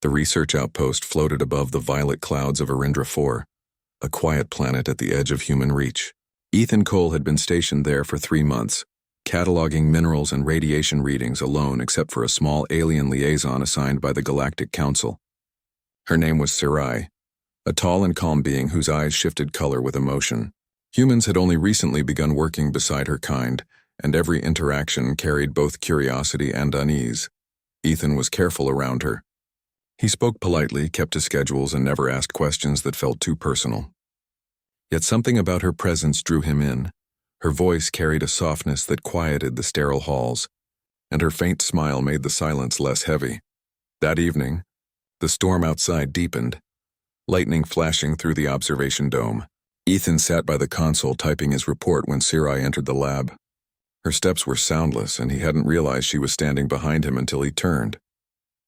The research outpost floated above the violet clouds of Arindra 4, a quiet planet at the edge of human reach. Ethan Cole had been stationed there for 3 months, cataloging minerals and radiation readings alone except for a small alien liaison assigned by the Galactic Council. Her name was Scifi, a tall and calm being whose eyes shifted color with emotion. Humans had only recently begun working beside her kind, and every interaction carried both curiosity and unease. Ethan was careful around her. He spoke politely, kept to schedules, and never asked questions that felt too personal. Yet something about her presence drew him in. Her voice carried a softness that quieted the sterile halls, and her faint smile made the silence less heavy. That evening, the storm outside deepened, lightning flashing through the observation dome. Ethan sat by the console typing his report when Scifi entered the lab. Her steps were soundless, and he hadn't realized she was standing behind him until he turned.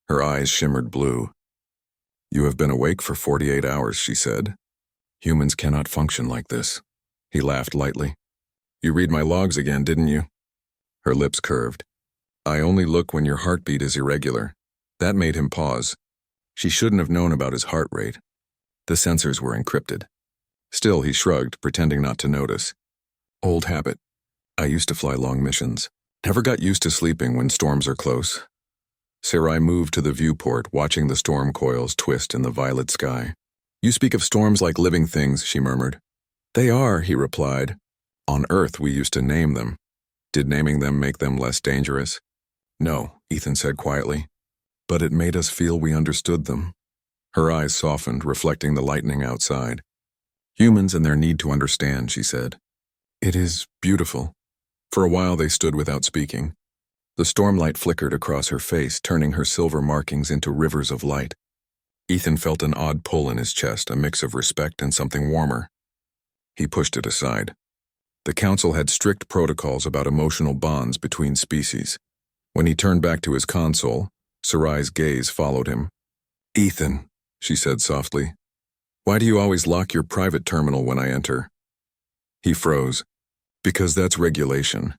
Her eyes shimmered blue. "You have been awake for 48 hours, she said. "Humans cannot function like this." He laughed lightly. "You read my logs again, didn't you?" Her lips curved. "I only look when your heartbeat is irregular." That made him pause. She shouldn't have known about his heart rate. The sensors were encrypted. Still, he shrugged, pretending not to notice. "Old habit. I used to fly long missions. Never got used to sleeping when storms are close." Scifi moved to the viewport, watching the storm coils twist in the violet sky. "You speak of storms like living things," she murmured. "They are," he replied. "On Earth, we used to name them. Did naming them make them less dangerous?" "No," Ethan said quietly. "But it made us feel we understood them." Her eyes softened, reflecting the lightning outside. "Humans and their need to understand," she said. "It is beautiful." For a while they stood without speaking. The stormlight flickered across her face, turning her silver markings into rivers of light. Ethan felt an odd pull in his chest, a mix of respect and something warmer. He pushed it aside. The council had strict protocols about emotional bonds between species. When he turned back to his console, Scifi's gaze followed him. "Ethan," she said softly, "why do you always lock your private terminal when I enter?" He froze. "Because that's regulation.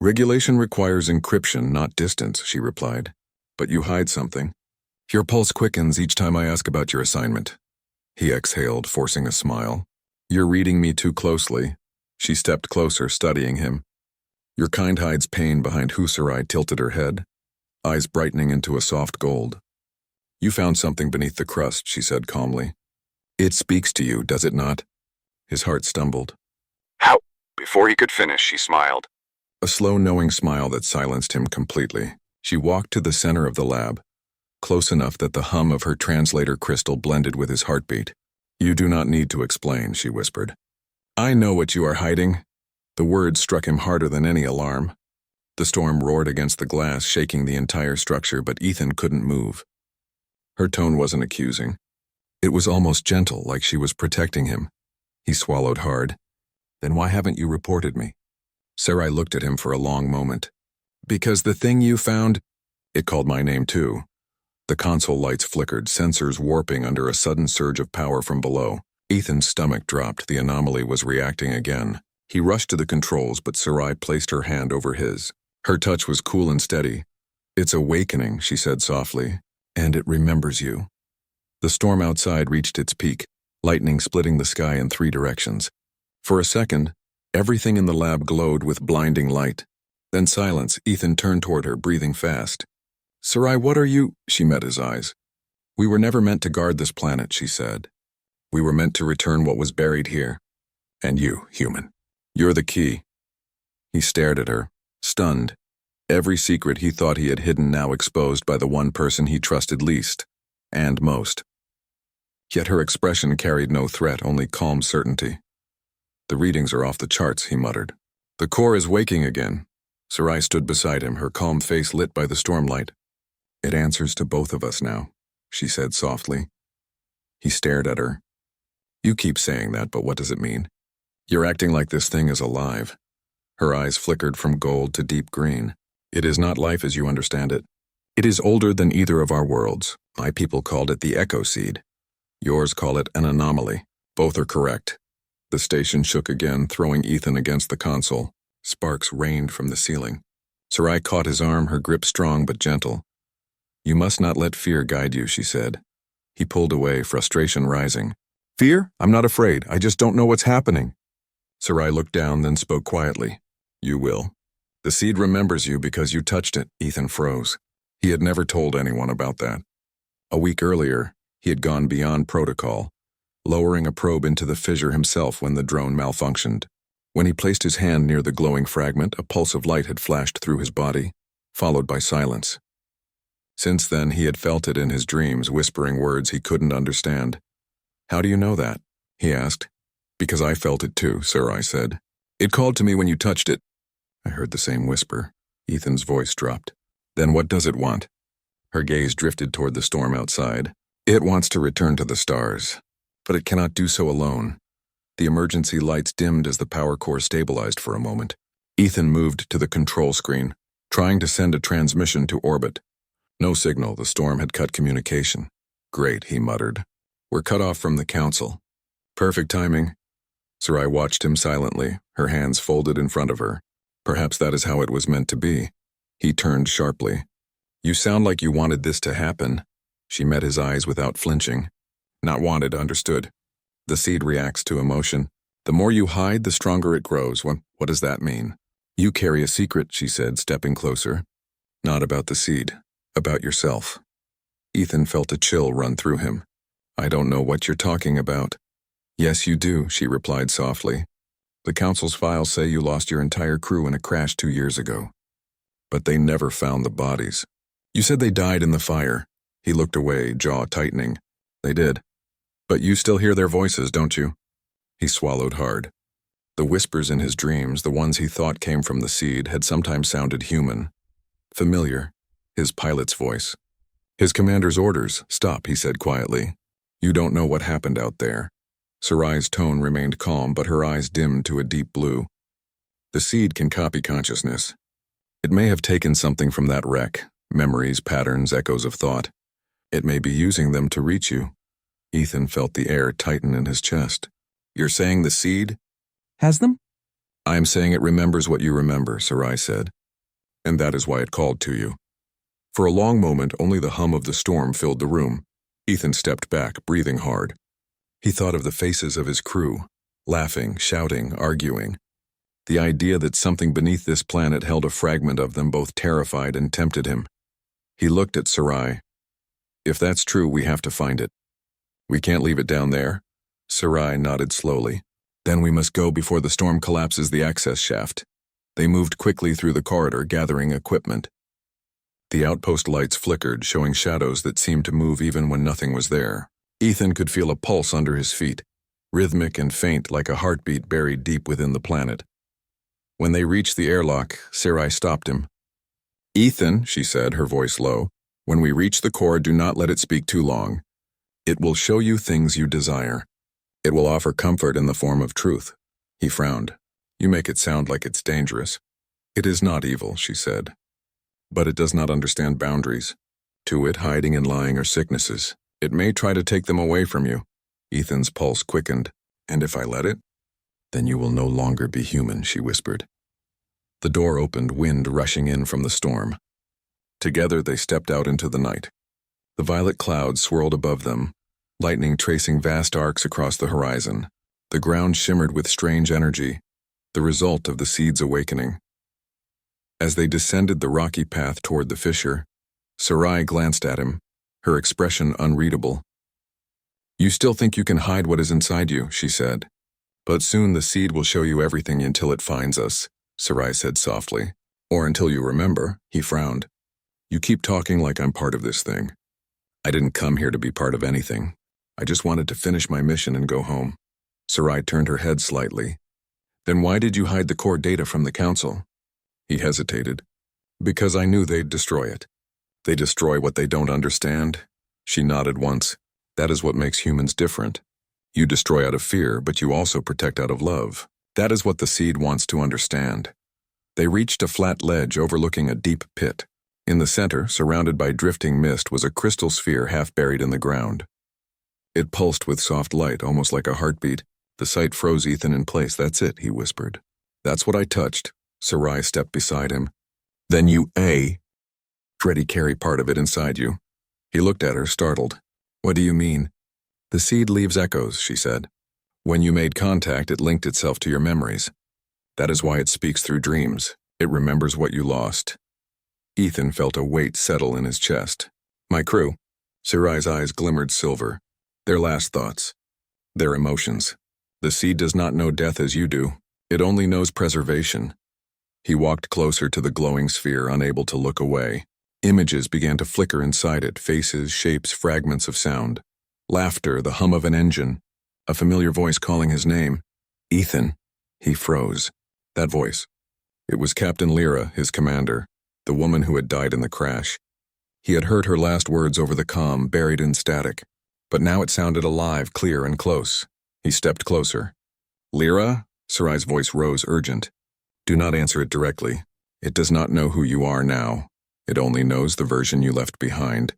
Regulation requires encryption, not distance," she replied. "But you hide something. Your pulse quickens each time I ask about your assignment." He exhaled, forcing a smile. "You're reading me too closely." She stepped closer, studying him. "Your kind hides pain behind who." Scifi tilted her head, eyes brightening into a soft gold. "You found something beneath the crust," she said calmly. "It speaks to you, does it not?" His heart stumbled. "How?" Before he could finish, she smiled. A slow, knowing smile that silenced him completely. She walked to the center of the lab, close enough that the hum of her translator crystal blended with his heartbeat. "You do not need to explain," she whispered. "I know what you are hiding." The words struck him harder than any alarm. The storm roared against the glass, shaking the entire structure, but Ethan couldn't move. Her tone wasn't accusing. It was almost gentle, like she was protecting him. He swallowed hard. "Then why haven't you reported me?" Scifi looked at him for a long moment. "Because the thing you found—" It called my name too. The console lights flickered, sensors warping under a sudden surge of power from below. Ethan's stomach dropped. The anomaly was reacting again. He rushed to the controls, but Scifi placed her hand over his. Her touch was cool and steady. "It's awakening," she said softly, "and it remembers you." The storm outside reached its peak, lightning splitting the sky in 3 directions. For a second, everything in the lab glowed with blinding light. Then silence. Ethan turned toward her, breathing fast. "Scifi, what are you—" She met his eyes. "We were never meant to guard this planet," she said. "We were meant to return what was buried here. And you, human. You're the key." He stared at her, stunned. Every secret he thought he had hidden now exposed by the one person he trusted least, and most. Yet her expression carried no threat, only calm certainty. "The readings are off the charts," he muttered. "The core is waking again." Scifi stood beside him, her calm face lit by the stormlight. "It answers to both of us now," she said softly. He stared at her. "You keep saying that, but what does it mean? You're acting like this thing is alive." Her eyes flickered from gold to deep green. "It is not life as you understand it. It is older than either of our worlds. My people called it the Echo Seed. Yours call it an anomaly. Both are correct." The station shook again, throwing Ethan against the console. Sparks rained from the ceiling. Scifi caught his arm, her grip strong but gentle. You must not let fear guide you, she said. He pulled away, frustration rising. Fear? I'm not afraid. I just don't know what's happening. Sarai looked down, then spoke quietly. You will. The seed remembers you because you touched it. Ethan froze. He had never told anyone about that. A week earlier, he had gone beyond protocol, lowering a probe into the fissure himself when the drone malfunctioned. When he placed his hand near the glowing fragment, a pulse of light had flashed through his body, followed by silence. Since then, he had felt it in his dreams, whispering words he couldn't understand. How do you know that? He asked. Because I felt it too, Sarai said. It called to me when you touched it. I heard the same whisper. Ethan's voice dropped. Then what does it want? Her gaze drifted toward the storm outside. It wants to return to the stars, but it cannot do so alone. The emergency lights dimmed as the power core stabilized for a moment. Ethan moved to the control screen, trying to send a transmission to orbit. No signal. The storm had cut communication. Great, he muttered. We're cut off from the council. Perfect timing. Sarai watched him silently, her hands folded in front of her. Perhaps that is how it was meant to be. He turned sharply. You sound like you wanted this to happen. She met his eyes without flinching. Not wanted, understood. The seed reacts to emotion. The more you hide, the stronger it grows. What does that mean? You carry a secret, she said, stepping closer. Not about the seed, about yourself. Ethan felt a chill run through him. I don't know what you're talking about. Yes, you do, she replied softly. The council's files say you lost your entire crew in a crash 2 years ago. But they never found the bodies. You said they died in the fire. He looked away, jaw tightening. They did. But you still hear their voices, don't you? He swallowed hard. The whispers in his dreams, the ones he thought came from the seed, had sometimes sounded human. Familiar. His pilot's voice. His commander's orders. Stop, he said quietly. You don't know what happened out there. Sarai's tone remained calm, but her eyes dimmed to a deep blue. The seed can copy consciousness. It may have taken something from that wreck, memories, patterns, echoes of thought. It may be using them to reach you. Ethan felt the air tighten in his chest. You're saying the seed has them? I am saying it remembers what you remember, Sarai said. And that is why it called to you. For a long moment, only the hum of the storm filled the room. Ethan stepped back, breathing hard. He thought of the faces of his crew, laughing, shouting, arguing. The idea that something beneath this planet held a fragment of them both terrified and tempted him. He looked at Sarai. If that's true, we have to find it. We can't leave it down there. Sarai nodded slowly. Then we must go before the storm collapses the access shaft. They moved quickly through the corridor, gathering equipment. The outpost lights flickered, showing shadows that seemed to move even when nothing was there. Ethan could feel a pulse under his feet, rhythmic and faint like a heartbeat buried deep within the planet. When they reached the airlock, Sarai stopped him. Ethan, she said, her voice low, when we reach the core, do not let it speak too long. It will show you things you desire. It will offer comfort in the form of truth. He frowned. You make it sound like it's dangerous. It is not evil, she said. But it does not understand boundaries. To it, hiding and lying are sicknesses. It may try to take them away from you. Ethan's pulse quickened. And if I let it? Then you will no longer be human, she whispered. The door opened, wind rushing in from the storm. Together they stepped out into the night. The violet clouds swirled above them, lightning tracing vast arcs across the horizon. The ground shimmered with strange energy, the result of the seed's awakening. As they descended the rocky path toward the fissure, Sarai glanced at him, her expression unreadable. You still think you can hide what is inside you, she said. But soon the seed will show you everything until it finds us, Sarai said softly. Or until you remember, he frowned. You keep talking like I'm part of this thing. I didn't come here to be part of anything. I just wanted to finish my mission and go home. Sarai turned her head slightly. Then why did you hide the core data from the council? He hesitated. Because I knew they'd destroy it. They destroy what they don't understand. She nodded once. That is what makes humans different. You destroy out of fear, but you also protect out of love. That is what the seed wants to understand. They reached a flat ledge overlooking a deep pit. In the center, surrounded by drifting mist, was a crystal sphere half buried in the ground. It pulsed with soft light, almost like a heartbeat. The sight froze Ethan in place. That's it, he whispered. That's what I touched. Sarai stepped beside him. Then you Already carry part of it inside you. He looked at her, startled. What do you mean? The seed leaves echoes, she said. When you made contact, it linked itself to your memories. That is why it speaks through dreams. It remembers what you lost. Ethan felt a weight settle in his chest. My crew. Sarai's eyes glimmered silver. Their last thoughts. Their emotions. The seed does not know death as you do. It only knows preservation. He walked closer to the glowing sphere, unable to look away. Images began to flicker inside it, faces, shapes, fragments of sound. Laughter, the hum of an engine. A familiar voice calling his name. Ethan. He froze. That voice. It was Captain Lyra, his commander, the woman who had died in the crash. He had heard her last words over the comm, buried in static. But now it sounded alive, clear, and close. He stepped closer. Lyra? Sarai's voice rose, urgent. Do not answer it directly. It does not know who you are now. It only knows the version you left behind.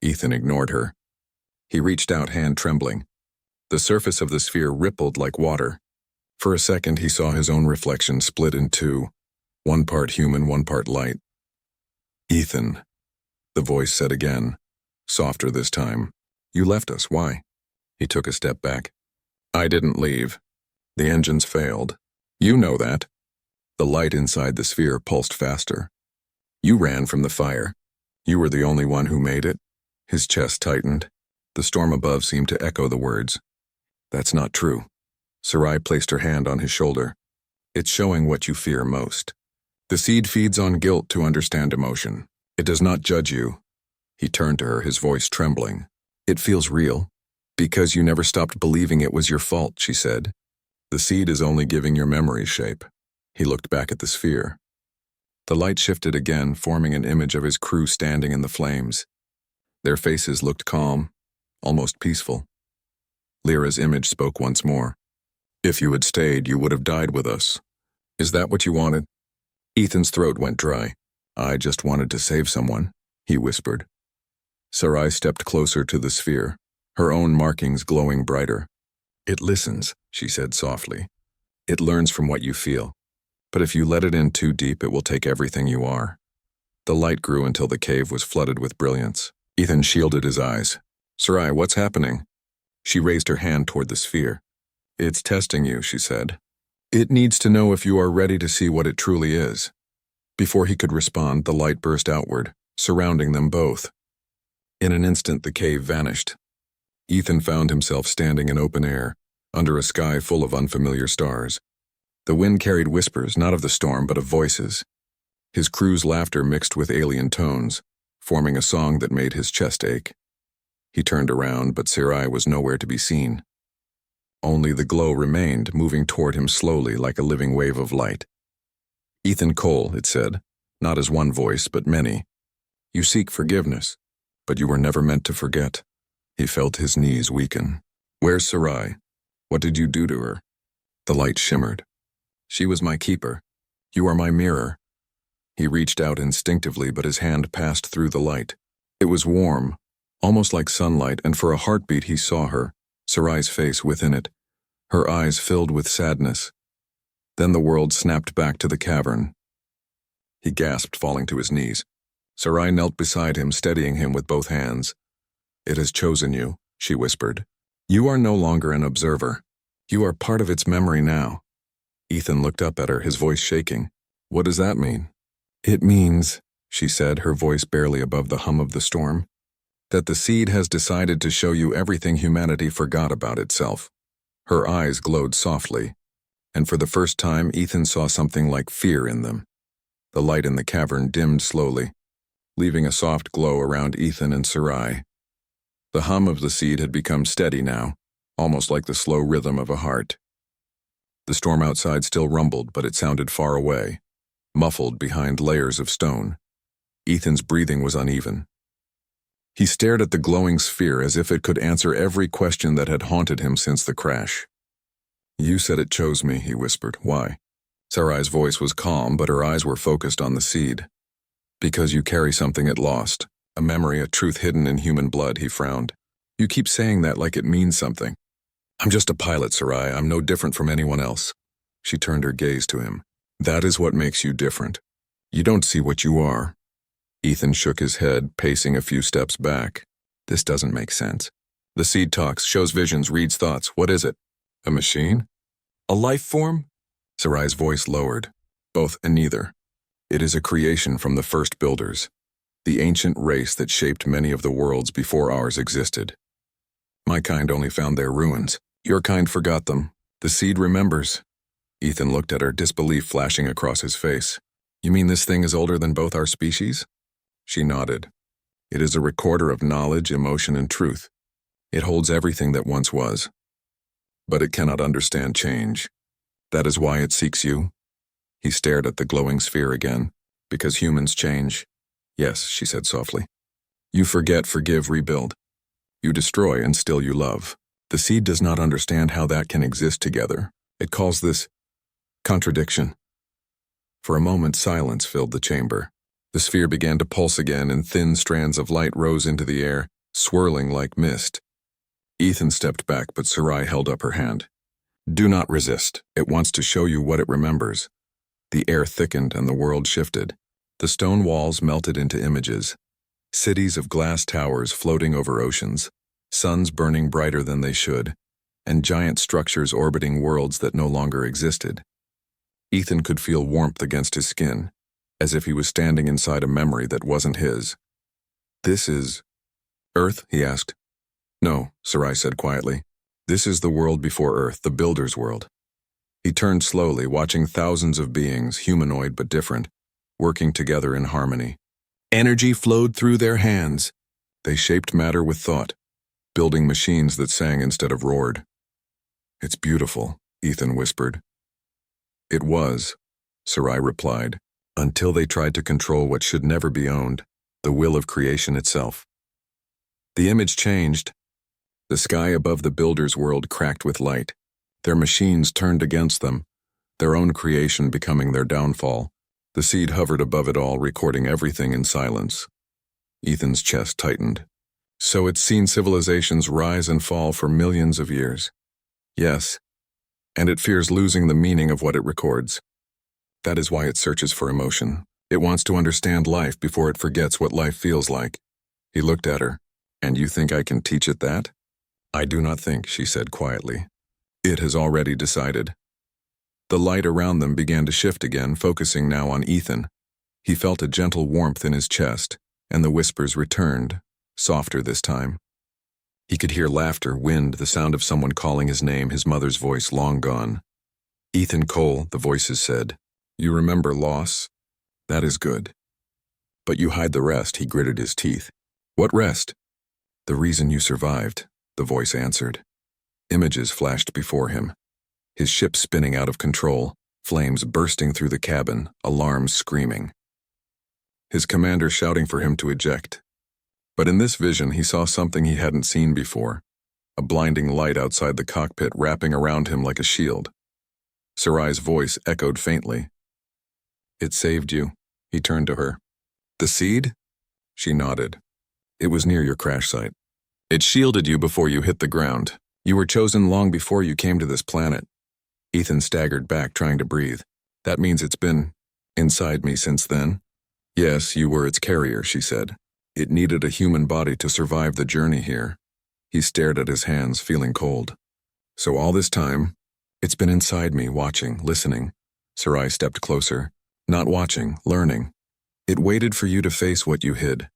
Ethan ignored her. He reached out, hand trembling. The surface of the sphere rippled like water. For a second, he saw his own reflection split in two. One part human, one part light. Ethan, the voice said again, softer this time. You left us, why? He took a step back. I didn't leave. The engines failed. You know that. The light inside the sphere pulsed faster. You ran from the fire. You were the only one who made it. His chest tightened. The storm above seemed to echo the words. That's not true. Sarai placed her hand on his shoulder. It's showing what you fear most. The seed feeds on guilt to understand emotion. It does not judge you. He turned to her, his voice trembling. It feels real. Because you never stopped believing it was your fault, she said. The seed is only giving your memories shape. He looked back at the sphere. The light shifted again, forming an image of his crew standing in the flames. Their faces looked calm, almost peaceful. Lyra's image spoke once more. If you had stayed, you would have died with us. Is that what you wanted? Ethan's throat went dry. I just wanted to save someone, he whispered. Sarai stepped closer to the sphere, her own markings glowing brighter. It listens, she said softly. It learns from what you feel. But if you let it in too deep, it will take everything you are. The light grew until the cave was flooded with brilliance. Ethan shielded his eyes. Sarai, what's happening? She raised her hand toward the sphere. It's testing you, she said. It needs to know if you are ready to see what it truly is. Before he could respond, the light burst outward, surrounding them both. In an instant, the cave vanished. Ethan found himself standing in open air, under a sky full of unfamiliar stars. The wind carried whispers, not of the storm, but of voices. His crew's laughter mixed with alien tones, forming a song that made his chest ache. He turned around, but Sarai was nowhere to be seen. Only the glow remained, moving toward him slowly like a living wave of light. Ethan Cole, it said, not as one voice, but many. You seek forgiveness, but you were never meant to forget. He felt his knees weaken. Where's Sarai? What did you do to her? The light shimmered. She was my keeper. You are my mirror. He reached out instinctively, but his hand passed through the light. It was warm, almost like sunlight, and for a heartbeat he saw her, Sarai's face within it, her eyes filled with sadness. Then the world snapped back to the cavern. He gasped, falling to his knees. Sarai knelt beside him, steadying him with both hands. It has chosen you, she whispered. You are no longer an observer. You are part of its memory now. Ethan looked up at her, his voice shaking. What does that mean? It means, she said, her voice barely above the hum of the storm, that the seed has decided to show you everything humanity forgot about itself. Her eyes glowed softly, and for the first time Ethan saw something like fear in them. The light in the cavern dimmed slowly, leaving a soft glow around Ethan and Sarai. The hum of the seed had become steady now, almost like the slow rhythm of a heart. The storm outside still rumbled, but it sounded far away, muffled behind layers of stone. Ethan's breathing was uneven. He stared at the glowing sphere as if it could answer every question that had haunted him since the crash. You said it chose me, he whispered. Why? Sarai's voice was calm, but her eyes were focused on the seed. Because you carry something it lost, a memory, a truth hidden in human blood, he frowned. You keep saying that like it means something. I'm just a pilot, Sarai. I'm no different from anyone else. She turned her gaze to him. That is what makes you different. You don't see what you are. Ethan shook his head, pacing a few steps back. This doesn't make sense. The seed talks, shows visions, reads thoughts. What is it? A machine? A life form? Sarai's voice lowered. Both and neither. It is a creation from the first builders, the ancient race that shaped many of the worlds before ours existed. My kind only found their ruins. Your kind forgot them. The seed remembers. Ethan looked at her, disbelief flashing across his face. You mean this thing is older than both our species? She nodded. It is a recorder of knowledge, emotion, and truth. It holds everything that once was. But it cannot understand change. That is why it seeks you. He stared at the glowing sphere again. Because humans change. Yes, she said softly. You forget, forgive, rebuild. You destroy, and still you love. The seed does not understand how that can exist together. It calls this contradiction. For a moment, silence filled the chamber. The sphere began to pulse again, and thin strands of light rose into the air, swirling like mist. Ethan stepped back, but Sarai held up her hand. Do not resist. It wants to show you what it remembers. The air thickened and the world shifted. The stone walls melted into images. Cities of glass towers floating over oceans, suns burning brighter than they should, and giant structures orbiting worlds that no longer existed. Ethan could feel warmth against his skin, as if he was standing inside a memory that wasn't his. This is Earth? He asked. No, Sarai said quietly. This is the world before Earth, the Builder's world. He turned slowly, watching thousands of beings, humanoid but different, working together in harmony. Energy flowed through their hands. They shaped matter with thought, building machines that sang instead of roared. It's beautiful, Ethan whispered. It was, Sarai replied, until they tried to control what should never be owned, the will of creation itself. The image changed. The sky above the Builder's world cracked with light. Their machines turned against them, their own creation becoming their downfall. The seed hovered above it all, recording everything in silence. Ethan's chest tightened. So it's seen civilizations rise and fall for millions of years. Yes, and it fears losing the meaning of what it records. That is why it searches for emotion. It wants to understand life before it forgets what life feels like. He looked at her. And you think I can teach it that? I do not think, she said quietly. It has already decided. The light around them began to shift again, focusing now on Ethan. He felt a gentle warmth in his chest, and the whispers returned, softer this time. He could hear laughter, wind, the sound of someone calling his name, his mother's voice long gone. Ethan Cole, the voices said. You remember loss? That is good. But you hide the rest, he gritted his teeth. What rest? The reason you survived, the voice answered. Images flashed before him. His ship spinning out of control, flames bursting through the cabin, alarms screaming. His commander shouting for him to eject. But in this vision he saw something he hadn't seen before, a blinding light outside the cockpit wrapping around him like a shield. Sarai's voice echoed faintly. It saved you, he turned to her. The seed? She nodded. It was near your crash site. It shielded you before you hit the ground. You were chosen long before you came to this planet. Ethan staggered back, trying to breathe. That means it's been inside me since then? Yes, you were its carrier, she said. It needed a human body to survive the journey here. He stared at his hands, feeling cold. So all this time, it's been inside me, watching, listening. Sarai stepped closer. Not watching, learning. It waited for you to face what you hid.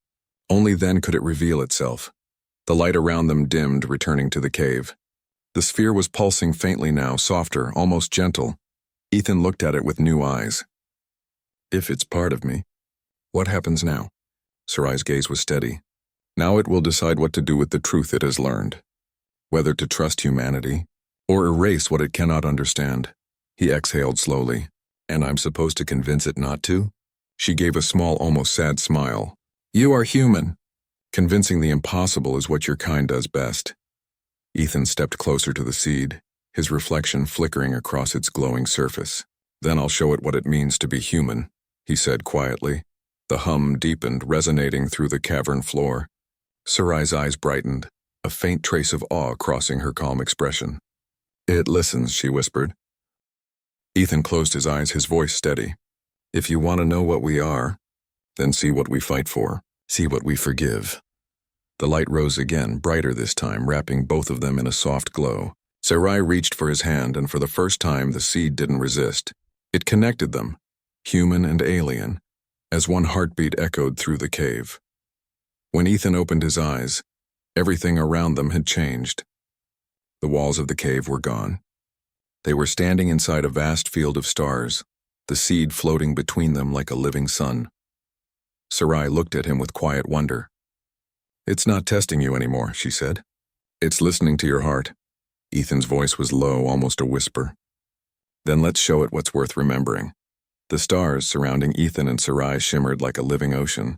Only then could it reveal itself. The light around them dimmed, returning to the cave. The sphere was pulsing faintly now, softer, almost gentle. Ethan looked at it with new eyes. If it's part of me, what happens now? Sarai's gaze was steady. Now it will decide what to do with the truth it has learned. Whether to trust humanity, or erase what it cannot understand. He exhaled slowly. And I'm supposed to convince it not to? She gave a small, almost sad smile. You are human. Convincing the impossible is what your kind does best. Ethan stepped closer to the seed, his reflection flickering across its glowing surface. Then I'll show it what it means to be human, he said quietly. The hum deepened, resonating through the cavern floor. Sarai's eyes brightened, a faint trace of awe crossing her calm expression. It listens, she whispered. Ethan closed his eyes, his voice steady. If you want to know what we are, Then see what we fight for. See what we forgive. The light rose again, brighter this time, wrapping both of them in a soft glow. Sarai reached for his hand, and for the first time the seed didn't resist. It connected them, human and alien, as one heartbeat echoed through the cave. When Ethan opened his eyes, everything around them had changed. The walls of the cave were gone. They were standing inside a vast field of stars, the seed floating between them like a living sun. Sarai looked at him with quiet wonder. "It's not testing you anymore," she said. "It's listening to your heart." Ethan's voice was low, almost a whisper. "Then let's show it what's worth remembering." The stars surrounding Ethan and Sarai shimmered like a living ocean.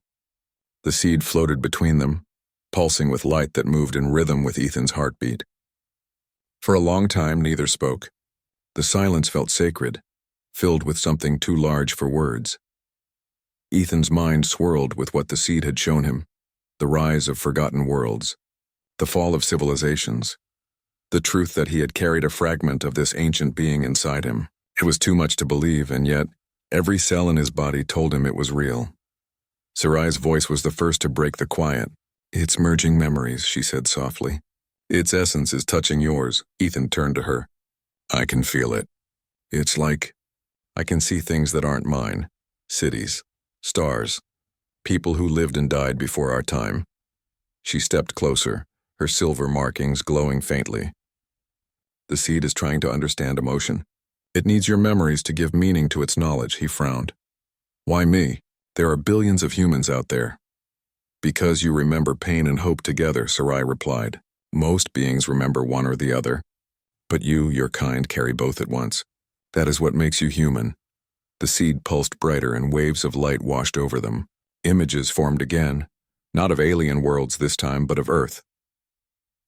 The seed floated between them, pulsing with light that moved in rhythm with Ethan's heartbeat. For a long time, neither spoke. The silence felt sacred, filled with something too large for words. Ethan's mind swirled with what the seed had shown him: the rise of forgotten worlds, the fall of civilizations, the truth that he had carried a fragment of this ancient being inside him. It was too much to believe, and yet every cell in his body told him it was real. Sarai's voice was the first to break the quiet. "It's merging memories," she said softly. "Its essence is touching yours." Ethan turned to her. "I can feel it. It's like I can see things that aren't mine. Cities, stars, people who lived and died before our time." She stepped closer, her silver markings glowing faintly. "The seed is trying to understand emotion. It needs your memories to give meaning to its knowledge," he frowned. "Why me? There are billions of humans out there." "Because you remember pain and hope together," Sarai replied. "Most beings remember one or the other. But you, your kind, carry both at once. That is what makes you human." The seed pulsed brighter and waves of light washed over them. Images formed again, not of alien worlds this time, but of Earth.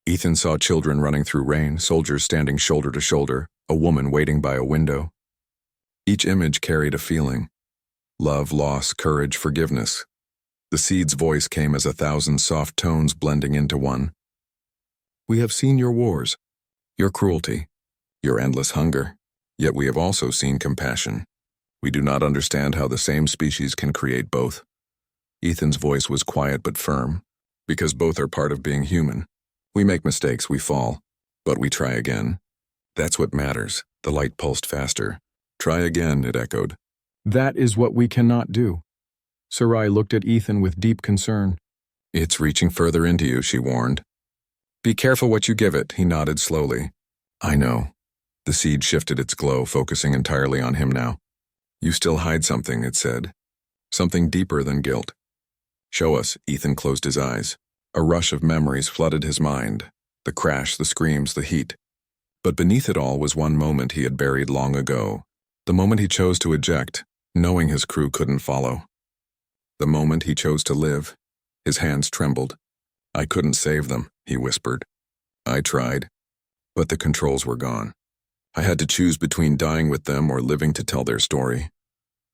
Ethan saw children running through rain, soldiers standing shoulder to shoulder, a woman waiting by a window. Each image carried a feeling: love, loss, courage, forgiveness. The seed's voice came as 1,000 soft tones blending into one. "We have seen your wars, your cruelty, your endless hunger, yet we have also seen compassion. We do not understand how the same species can create both." Ethan's voice was quiet but firm, "Because both are part of being human. We make mistakes, we fall, but we try again. That's what matters." The light pulsed faster. "Try again," it echoed. "That is what we cannot do." Sarai looked at Ethan with deep concern. "It's reaching further into you," she warned. "Be careful what you give it," he nodded slowly. "I know." The seed shifted its glow, focusing entirely on him now. "You still hide something," it said. "Something deeper than guilt." "Show us." Ethan closed his eyes. A rush of memories flooded his mind. The crash, the screams, the heat. But beneath it all was one moment he had buried long ago. The moment he chose to eject, knowing his crew couldn't follow. The moment he chose to live. His hands trembled. "I couldn't save them," he whispered. "I tried, but the controls were gone. I had to choose between dying with them or living to tell their story."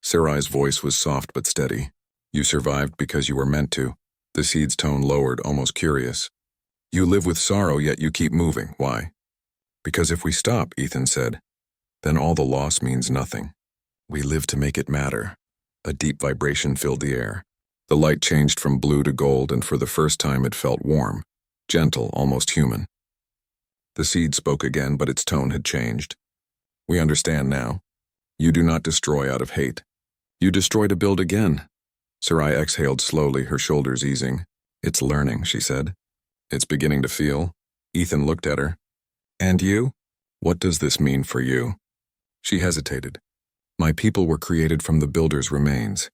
Sarai's voice was soft but steady. "You survived because you were meant to." The seed's tone lowered, almost curious. "You live with sorrow, yet you keep moving. Why?" "Because if we stop," Ethan said, "then all the loss means nothing. We live to make it matter." A deep vibration filled the air. The light changed from blue to gold, and for the first time it felt warm, gentle, almost human. The seed spoke again, but its tone had changed. "We understand now. You do not destroy out of hate. You destroy to build again." Sarai exhaled slowly, her shoulders easing. "It's learning," she said. "It's beginning to feel." Ethan looked at her. "And you? What does this mean for you?" She hesitated. "My people were created from the builder's remains.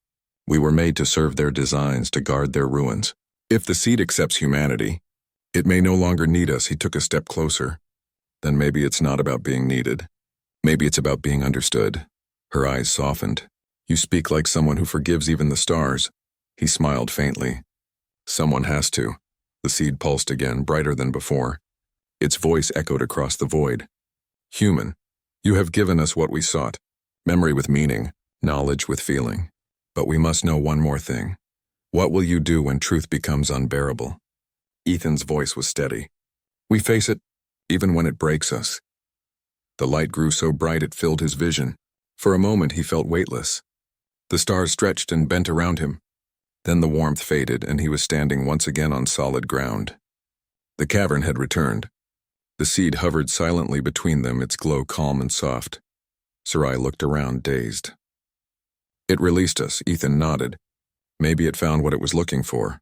We were made to serve their designs, to guard their ruins. If the seed accepts humanity, it may no longer need us." He took a step closer. "Then maybe it's not about being needed. Maybe it's about being understood." Her eyes softened. "You speak like someone who forgives even the stars." He smiled faintly. "Someone has to." The seed pulsed again, brighter than before. Its voice echoed across the void. "Human, you have given us what we sought. Memory with meaning, knowledge with feeling. But we must know one more thing. What will you do when truth becomes unbearable?" Ethan's voice was steady. "We face it, even when it breaks us." The light grew so bright it filled his vision. For a moment he felt weightless. The stars stretched and bent around him. Then the warmth faded, and he was standing once again on solid ground. The cavern had returned. The seed hovered silently between them, its glow calm and soft. Sarai looked around, dazed. It released us, Ethan nodded. Maybe it found what it was looking for.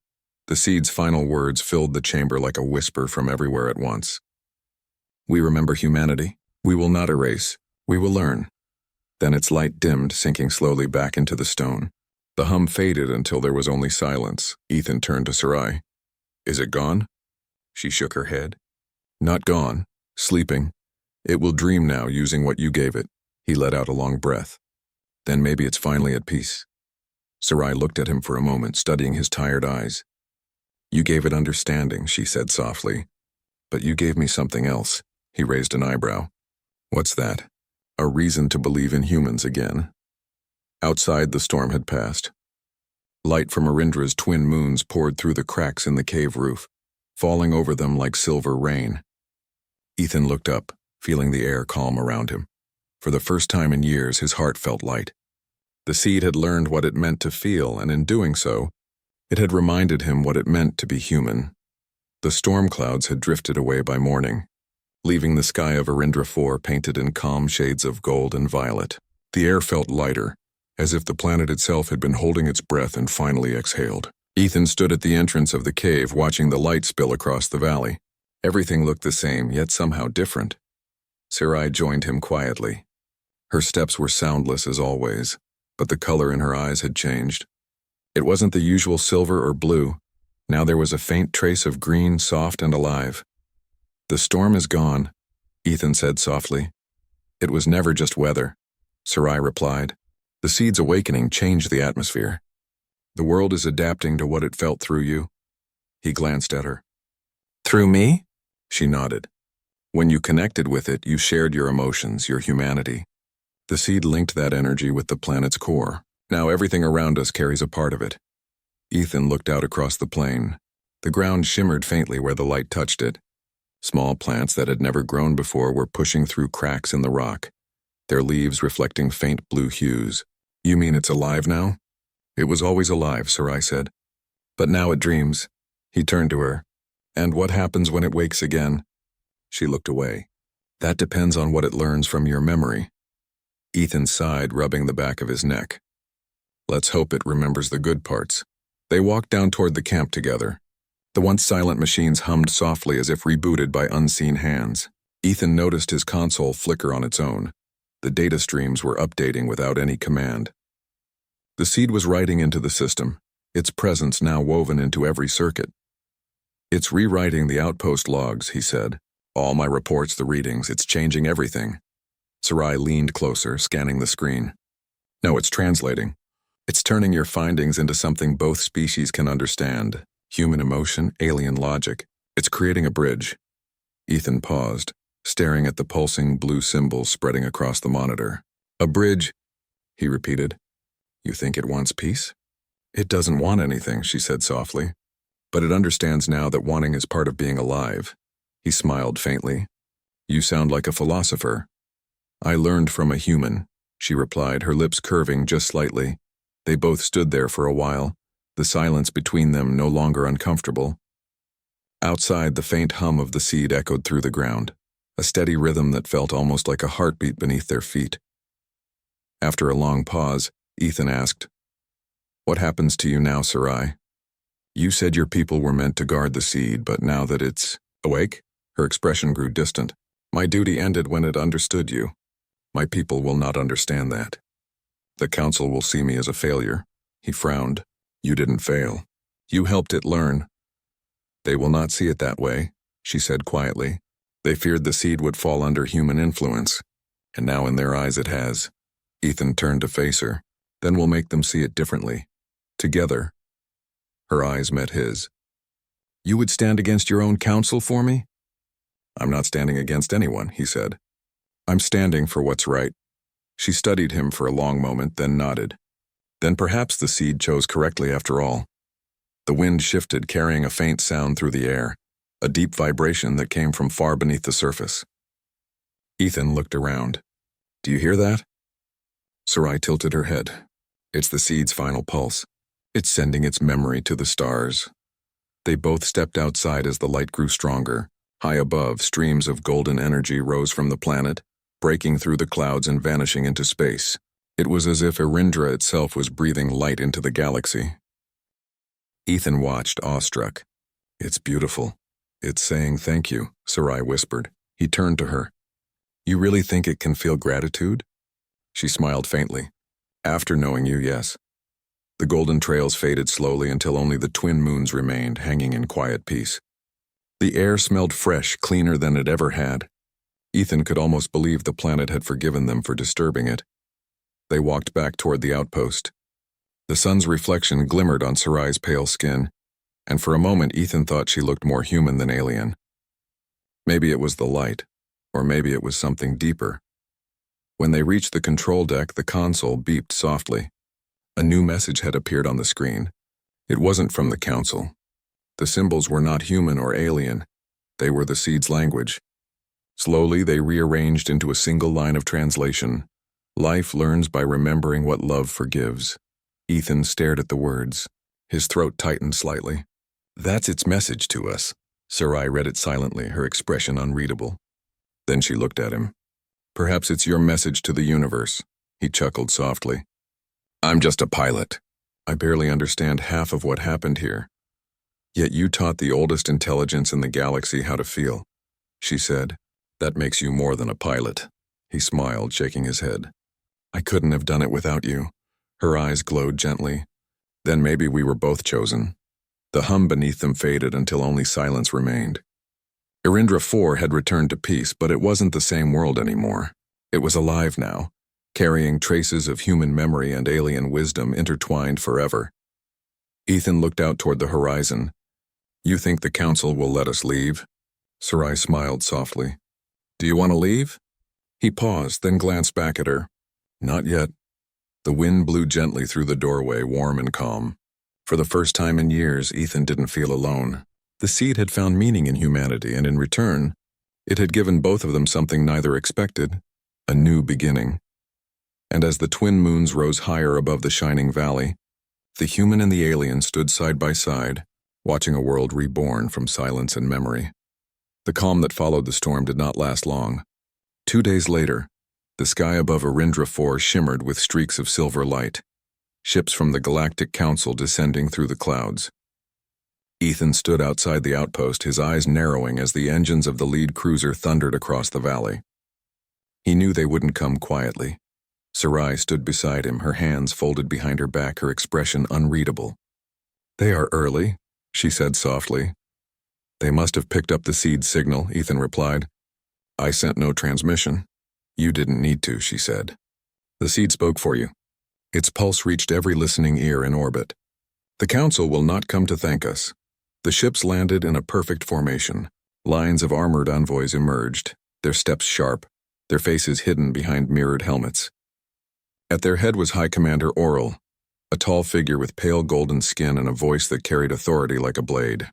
The seed's final words filled the chamber like a whisper from everywhere at once. We remember humanity. We will not erase. We will learn. Then its light dimmed, sinking slowly back into the stone. The hum faded until there was only silence. Ethan turned to Sarai. Is it gone? She shook her head. Not gone. Sleeping. It will dream now, using what you gave it. He let out a long breath. Then maybe it's finally at peace. Sarai looked at him for a moment, studying his tired eyes. You gave it understanding, she said softly. But you gave me something else. He raised an eyebrow. What's that? A reason to believe in humans again. Outside, the storm had passed. Light from Arindra's twin moons poured through the cracks in the cave roof, falling over them like silver rain. Ethan looked up, feeling the air calm around him. For the first time in years, his heart felt light. The seed had learned what it meant to feel, and in doing so, it had reminded him what it meant to be human. The storm clouds had drifted away by morning, leaving the sky of Arindra IV painted in calm shades of gold and violet. The air felt lighter, as if the planet itself had been holding its breath and finally exhaled. Ethan stood at the entrance of the cave, watching the light spill across the valley. Everything looked the same, yet somehow different. Sarai joined him quietly. Her steps were soundless as always, but the color in her eyes had changed. It wasn't the usual silver or blue. Now there was a faint trace of green, soft and alive. The storm is gone, Ethan said softly. It was never just weather, Sarai replied. The seed's awakening changed the atmosphere. The world is adapting to what it felt through you. He glanced at her. Through me? She nodded. When you connected with it, you shared your emotions, your humanity. The seed linked that energy with the planet's core. Now everything around us carries a part of it. Ethan looked out across the plain. The ground shimmered faintly where the light touched it. Small plants that had never grown before were pushing through cracks in the rock, their leaves reflecting faint blue hues. You mean it's alive now? It was always alive, Sarai said. But now it dreams. He turned to her. And what happens when it wakes again? She looked away. That depends on what it learns from your memory. Ethan sighed, rubbing the back of his neck. Let's hope it remembers the good parts. They walked down toward the camp together. The once silent machines hummed softly as if rebooted by unseen hands. Ethan noticed his console flicker on its own. The data streams were updating without any command. The seed was writing into the system, its presence now woven into every circuit. It's rewriting the outpost logs, he said. All my reports, the readings, it's changing everything. Sarai leaned closer, scanning the screen. No, it's translating. It's turning your findings into something both species can understand. Human emotion, alien logic. It's creating a bridge. Ethan paused, staring at the pulsing blue symbols spreading across the monitor. A bridge, he repeated. You think it wants peace? It doesn't want anything, she said softly. But it understands now that wanting is part of being alive. He smiled faintly. You sound like a philosopher. I learned from a human, she replied, her lips curving just slightly. They both stood there for a while, the silence between them no longer uncomfortable. Outside, the faint hum of the seed echoed through the ground, a steady rhythm that felt almost like a heartbeat beneath their feet. After a long pause, Ethan asked, What happens to you now, Sarai? You said your people were meant to guard the seed, but now that it's awake? Her expression grew distant. My duty ended when it understood you. My people will not understand that. The council will see me as a failure. He frowned. You didn't fail. You helped it learn. They will not see it that way, she said quietly. They feared the seed would fall under human influence, and now in their eyes it has. Ethan turned to face her. Then we'll make them see it differently. Together. Her eyes met his. You would stand against your own council for me? I'm not standing against anyone, he said. I'm standing for what's right. She studied him for a long moment, then nodded. Then perhaps the seed chose correctly after all. The wind shifted, carrying a faint sound through the air, a deep vibration that came from far beneath the surface. Ethan looked around. Do you hear that? Sarai tilted her head. It's the seed's final pulse. It's sending its memory to the stars. They both stepped outside as the light grew stronger. High above, streams of golden energy rose from the planet, breaking through the clouds and vanishing into space. It was as if Erindra itself was breathing light into the galaxy. Ethan watched, awestruck. "It's beautiful. It's saying thank you," Sarai whispered. He turned to her. "You really think it can feel gratitude?" She smiled faintly. "After knowing you, yes." The golden trails faded slowly until only the twin moons remained, hanging in quiet peace. The air smelled fresh, cleaner than it ever had. Ethan could almost believe the planet had forgiven them for disturbing it. They walked back toward the outpost. The sun's reflection glimmered on Sarai's pale skin, and for a moment Ethan thought she looked more human than alien. Maybe it was the light, or maybe it was something deeper. When they reached the control deck, the console beeped softly. A new message had appeared on the screen. It wasn't from the council. The symbols were not human or alien. They were the seed's language. Slowly, they rearranged into a single line of translation. "Life learns by remembering what love forgives." Ethan stared at the words. His throat tightened slightly. "That's its message to us." Sarai read it silently, her expression unreadable. Then she looked at him. "Perhaps it's your message to the universe." He chuckled softly. "I'm just a pilot. I barely understand half of what happened here. Yet you taught the oldest intelligence in the galaxy how to feel," she said. "That makes you more than a pilot." He smiled, shaking his head. "I couldn't have done it without you." Her eyes glowed gently. "Then maybe we were both chosen." The hum beneath them faded until only silence remained. Erindra 4 had returned to peace, but it wasn't the same world anymore. It was alive now, carrying traces of human memory and alien wisdom intertwined forever. Ethan looked out toward the horizon. "You think the council will let us leave?" Sarai smiled softly. "Do you want to leave?" He paused, then glanced back at her. "Not yet." The wind blew gently through the doorway, warm and calm. For the first time in years, Ethan didn't feel alone. The seed had found meaning in humanity, and in return, it had given both of them something neither expected: a new beginning. And as the twin moons rose higher above the shining valley, the human and the alien stood side by side, watching a world reborn from silence and memory. The calm that followed the storm did not last long. 2 days later, the sky above Erindra 4 shimmered with streaks of silver light, ships from the Galactic Council descending through the clouds. Ethan stood outside the outpost, his eyes narrowing as the engines of the lead cruiser thundered across the valley. He knew they wouldn't come quietly. Sarai stood beside him, her hands folded behind her back, her expression unreadable. "They are early," she said softly. "They must have picked up the seed signal," Ethan replied. "I sent no transmission." "You didn't need to," she said. "The seed spoke for you. Its pulse reached every listening ear in orbit. The council will not come to thank us." The ships landed in a perfect formation. Lines of armored envoys emerged, their steps sharp, their faces hidden behind mirrored helmets. At their head was High Commander Orl, a tall figure with pale golden skin and a voice that carried authority like a blade.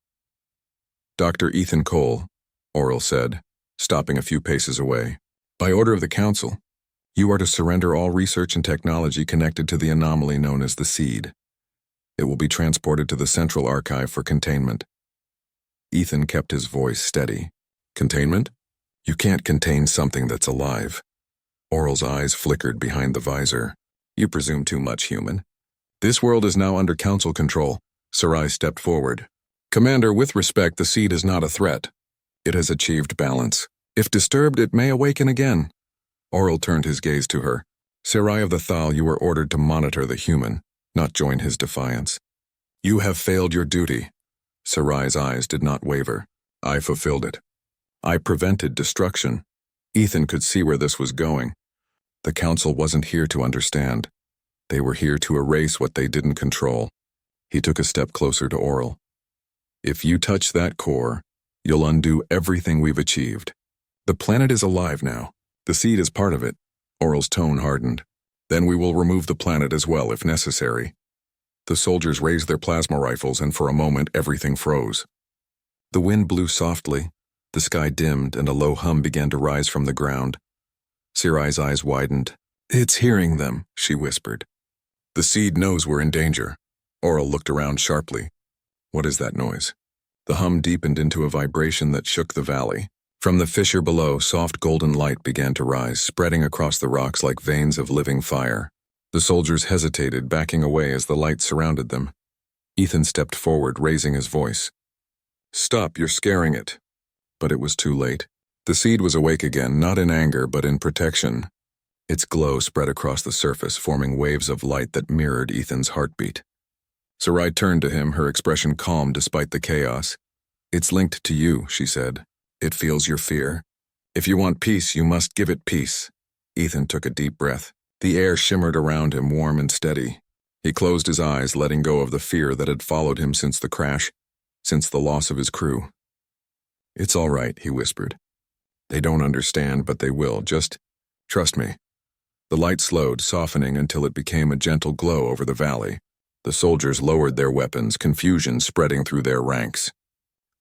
"Dr. Ethan Cole," Orl said, stopping a few paces away. "By order of the Council, you are to surrender all research and technology connected to the anomaly known as the Seed. It will be transported to the Central Archive for containment." Ethan kept his voice steady. "Containment? You can't contain something that's alive." Orl's eyes flickered behind the visor. "You presume too much, human. This world is now under Council control." Sarai stepped forward. "Commander, with respect, the seed is not a threat. It has achieved balance. If disturbed, it may awaken again." Orl turned his gaze to her. "Sarai of the Thal, you were ordered to monitor the human, not join his defiance. You have failed your duty." Sarai's eyes did not waver. "I fulfilled it. I prevented destruction." Ethan could see where this was going. The Council wasn't here to understand. They were here to erase what they didn't control. He took a step closer to Orl. "If you touch that core, you'll undo everything we've achieved. The planet is alive now. The seed is part of it." Orl's tone hardened. "Then we will remove the planet as well if necessary." The soldiers raised their plasma rifles, and for a moment everything froze. The wind blew softly, the sky dimmed, and a low hum began to rise from the ground. Sarai's eyes widened. "It's hearing them," she whispered. "The seed knows we're in danger. Oral looked around sharply. What is that noise? The hum deepened into a vibration that shook the valley. From the fissure below, soft golden light began to rise, spreading across the rocks like veins of living fire. The soldiers hesitated, backing away as the light surrounded them. Ethan stepped forward, raising his voice. "Stop, you're scaring it." But it was too late. The seed was awake again, not in anger, but in protection. Its glow spread across the surface, forming waves of light that mirrored Ethan's heartbeat. Sarai turned to him, her expression calm despite the chaos. "It's linked to you," she said. "It feels your fear. If you want peace, you must give it peace." Ethan took a deep breath. The air shimmered around him, warm and steady. He closed his eyes, letting go of the fear that had followed him since the crash, since the loss of his crew. "It's all right," he whispered. "They don't understand, but they will. Just trust me." The light slowed, softening until it became a gentle glow over the valley. The soldiers lowered their weapons, confusion spreading through their ranks.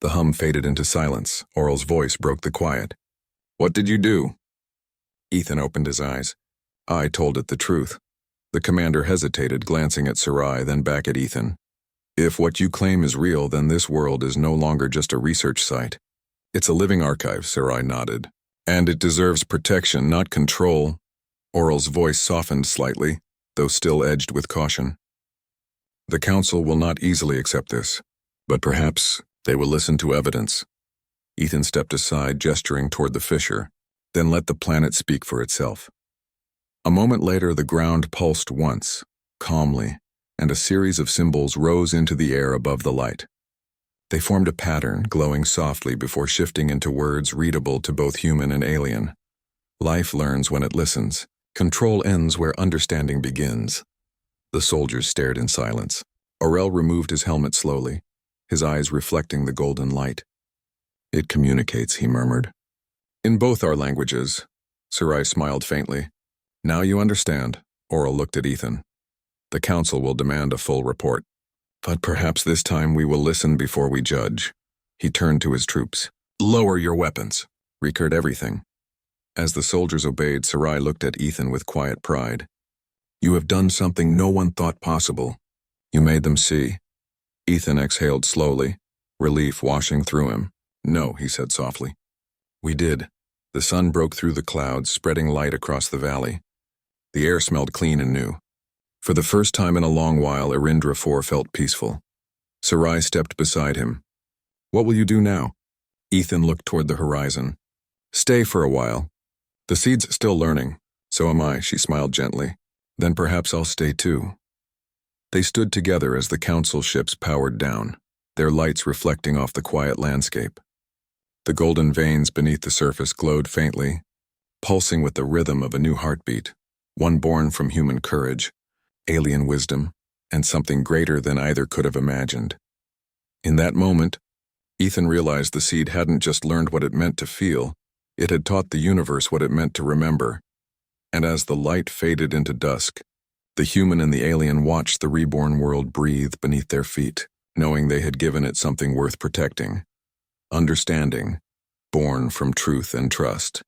The hum faded into silence. Oral's voice broke the quiet. "What did you do?" Ethan opened his eyes. "I told it the truth." The commander hesitated, glancing at Sarai, then back at Ethan. "If what you claim is real, then this world is no longer just a research site. It's a living archive," Sarai nodded. "And it deserves protection, not control." Oral's voice softened slightly, though still edged with caution. "The council will not easily accept this, but perhaps they will listen to evidence." Ethan stepped aside, gesturing toward the fissure, then let the planet speak for itself. A moment later, the ground pulsed once, calmly, and a series of symbols rose into the air above the light. They formed a pattern, glowing softly before shifting into words readable to both human and alien. Life learns when it listens. Control ends where understanding begins. The soldiers stared in silence. Orel removed his helmet slowly, his eyes reflecting the golden light. "It communicates," he murmured. "In both our languages." Sarai smiled faintly. "Now you understand." Orel looked at Ethan. "The council will demand a full report. But perhaps this time we will listen before we judge." He turned to his troops. "Lower your weapons." Record everything. As the soldiers obeyed, Sarai looked at Ethan with quiet pride. "You have done something no one thought possible. You made them see." Ethan exhaled slowly, relief washing through him. "No," he said softly. "We did." The sun broke through the clouds, spreading light across the valley. The air smelled clean and new. For the first time in a long while, Erindra 4 felt peaceful. Sarai stepped beside him. "What will you do now?" Ethan looked toward the horizon. "Stay for a while. The seed's still learning. So am I," she smiled gently. "Then perhaps I'll stay too." They stood together as the council ships powered down, their lights reflecting off the quiet landscape. The golden veins beneath the surface glowed faintly, pulsing with the rhythm of a new heartbeat, one born from human courage, alien wisdom, and something greater than either could have imagined. In that moment, Ethan realized the seed hadn't just learned what it meant to feel, it had taught the universe what it meant to remember. And as the light faded into dusk, the human and the alien watched the reborn world breathe beneath their feet, knowing they had given it something worth protecting. Understanding, born from truth and trust.